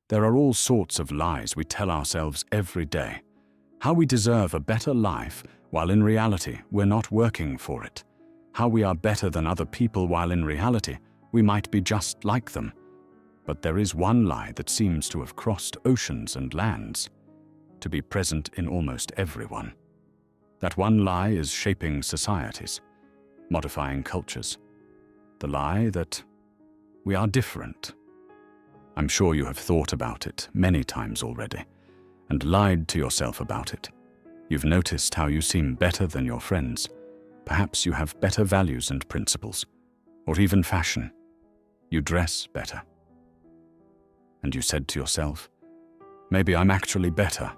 There are all sorts of lies we tell ourselves every day. How we deserve a better life, while in reality we're not working for it. How we are better than other people, while in reality we might be just like them. But there is one lie that seems to have crossed oceans and lands, to be present in almost everyone. That one lie is shaping societies, modifying cultures. The lie that we are different. I'm sure you have thought about it many times already, and lied to yourself about it. You've noticed how you seem better than your friends. Perhaps you have better values and principles, or even fashion. You dress better. And you said to yourself, maybe I'm actually better.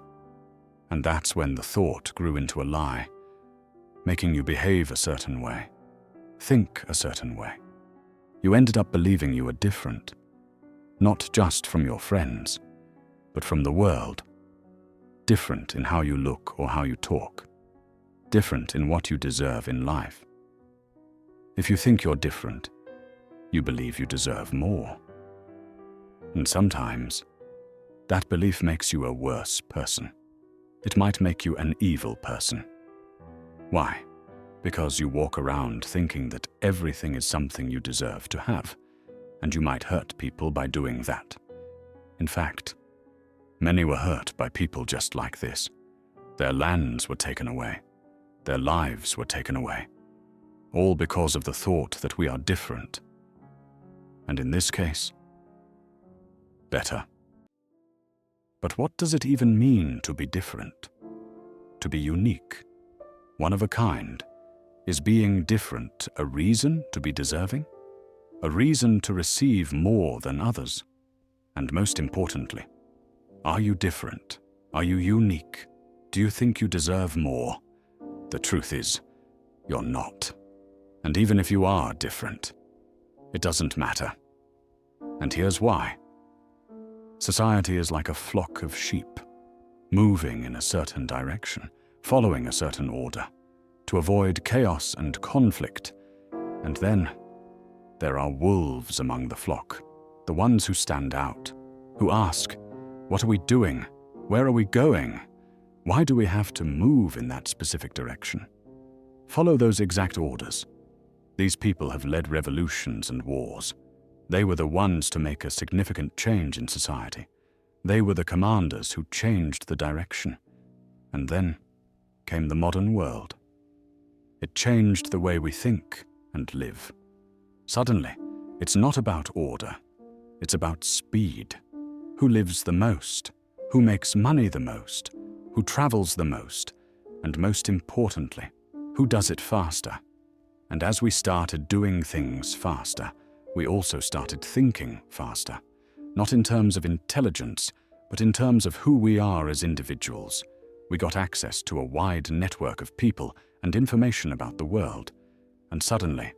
And that's when the thought grew into a lie, making you behave a certain way, think a certain way. You ended up believing you were different, not just from your friends, but from the world. Different in how you look or how you talk. Different in what you deserve in life. If you think you're different, you believe you deserve more. And sometimes, that belief makes you a worse person. It might make you an evil person. Why? Because you walk around thinking that everything is something you deserve to have, and you might hurt people by doing that. In fact, many were hurt by people just like this. Their lands were taken away. Their lives were taken away. All because of the thought that we are different. And in this case, better. But what does it even mean to be different? To be unique, one of a kind? Is being different a reason to be deserving? A reason to receive more than others? And most importantly, are you different? Are you unique? Do you think you deserve more? The truth is, you're not. And even if you are different, it doesn't matter. And here's why. Society is like a flock of sheep, moving in a certain direction, following a certain order, to avoid chaos and conflict. And then, there are wolves among the flock, the ones who stand out, who ask, what are we doing? Where are we going? Why do we have to move in that specific direction? Follow those exact orders. These people have led revolutions and wars. They were the ones to make a significant change in society. They were the commanders who changed the direction. And then came the modern world. It changed the way we think and live. Suddenly, it's not about order. It's about speed. Who lives the most? Who makes money the most? Who travels the most? And most importantly, who does it faster? And as we started doing things faster, we also started thinking faster. Not in terms of intelligence, but in terms of who we are as individuals. We got access to a wide network of people and information about the world. And suddenly,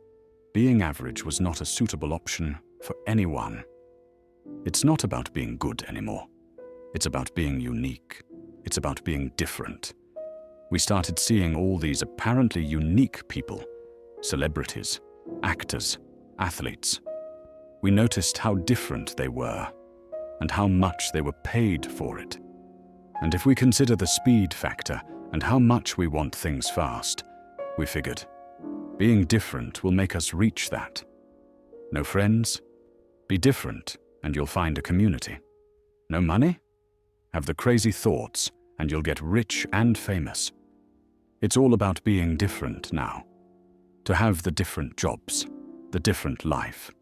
being average was not a suitable option for anyone. It's not about being good anymore. It's about being unique. It's about being different. We started seeing all these apparently unique people, celebrities, actors, athletes. We noticed how different they were and how much they were paid for it. And if we consider the speed factor and how much we want things fast, we figured being different will make us reach that. No friends? Be different and you'll find a community. No money? Have the crazy thoughts and you'll get rich and famous. It's all about being different now. To have the different jobs, the different life,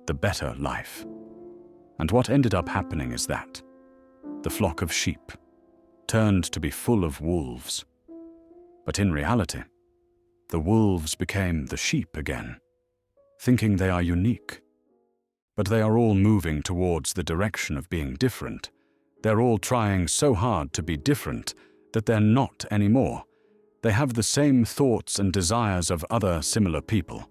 the better life. And what ended up happening is that the flock of sheep turned to be full of wolves. But in reality, the wolves became the sheep again, thinking they are unique. But they are all moving towards the direction of being different. They're all trying so hard to be different that they're not anymore. They have the same thoughts and desires of other similar people.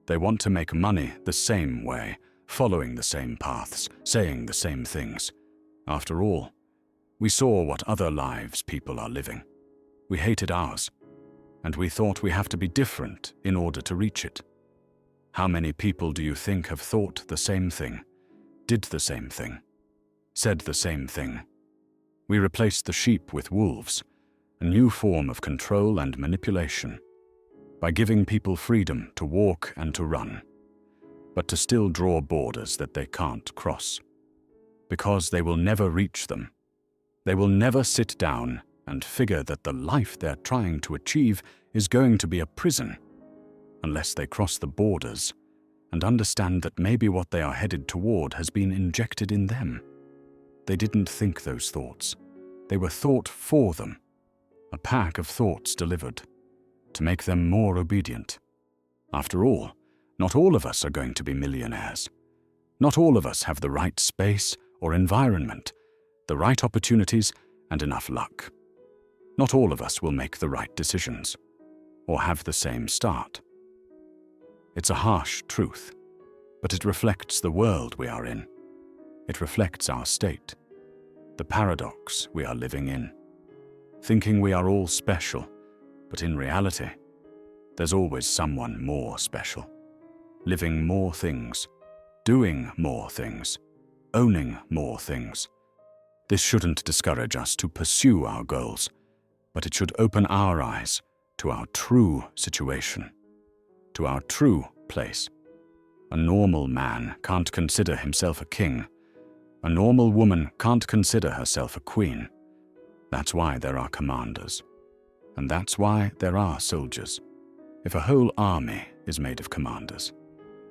They want to make money the same way, following the same paths, saying the same things. After all, we saw what other lives people are living. We hated ours, and we thought we have to be different in order to reach it. How many people do you think have thought the same thing, did the same thing? said the same thing. We replaced the sheep with wolves, a new form of control and manipulation, by giving people freedom to walk and to run, but to still draw borders that they can't cross, because they will never reach them. They will never sit down and figure that the life they're trying to achieve is going to be a prison, unless they cross the borders and understand that maybe what they are headed toward has been injected in them. They didn't think those thoughts. They were thought for them, a pack of thoughts delivered, to make them more obedient. After all, not all of us are going to be millionaires. Not all of us have the right space or environment, the right opportunities, and enough luck. Not all of us will make the right decisions, or have the same start. It's a harsh truth, but it reflects the world we are in. It reflects our state, the paradox we are living in, thinking we are all special, but in reality, there's always someone more special, living more things, doing more things, owning more things. This shouldn't discourage us to pursue our goals, but it should open our eyes to our true situation, to our true place. A normal man can't consider himself a king. A normal woman can't consider herself a queen. That's why there are commanders. And that's why there are soldiers. If a whole army is made of commanders,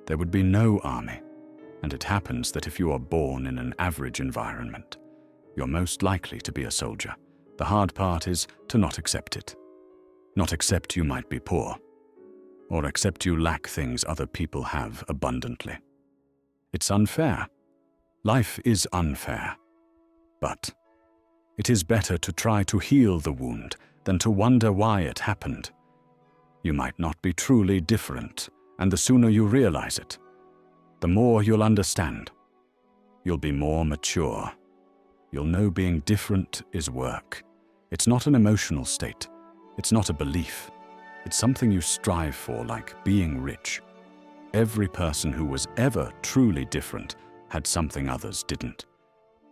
there would be no army. And it happens that if you are born in an average environment, you're most likely to be a soldier. The hard part is to not accept it. Not accept you might be poor, or accept you lack things other people have abundantly. It's unfair. Life is unfair. But it is better to try to heal the wound than to wonder why it happened. You might not be truly different, and the sooner you realize it, the more you'll understand. You'll be more mature. You'll know being different is work. It's not an emotional state. It's not a belief. It's something you strive for, like being rich. Every person who was ever truly different had something others didn't.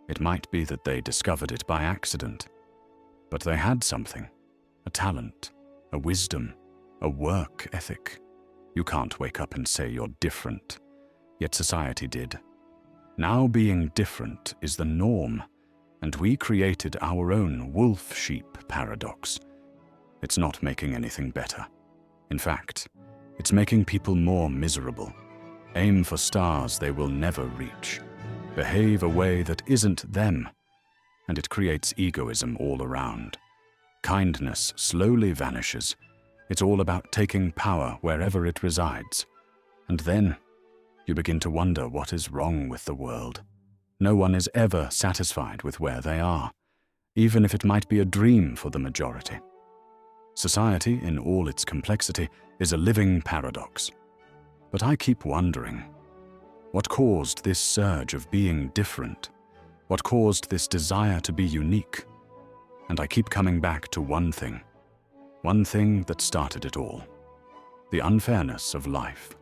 It might be that they discovered it by accident, but they had something, a talent, a wisdom, a work ethic. You can't wake up and say you're different, yet society did. Now being different is the norm, and we created our own wolf-sheep paradox. It's not making anything better. In fact, it's making people more miserable. Aim for stars they will never reach. Behave a way that isn't them, and it creates egoism all around. Kindness slowly vanishes. It's all about taking power wherever it resides. And then you begin to wonder what is wrong with the world. No one is ever satisfied with where they are, even if it might be a dream for the majority. Society, in all its complexity, is a living paradox. But I keep wondering, what caused this surge of being different? What caused this desire to be unique? And I keep coming back to one thing that started it all: the unfairness of life.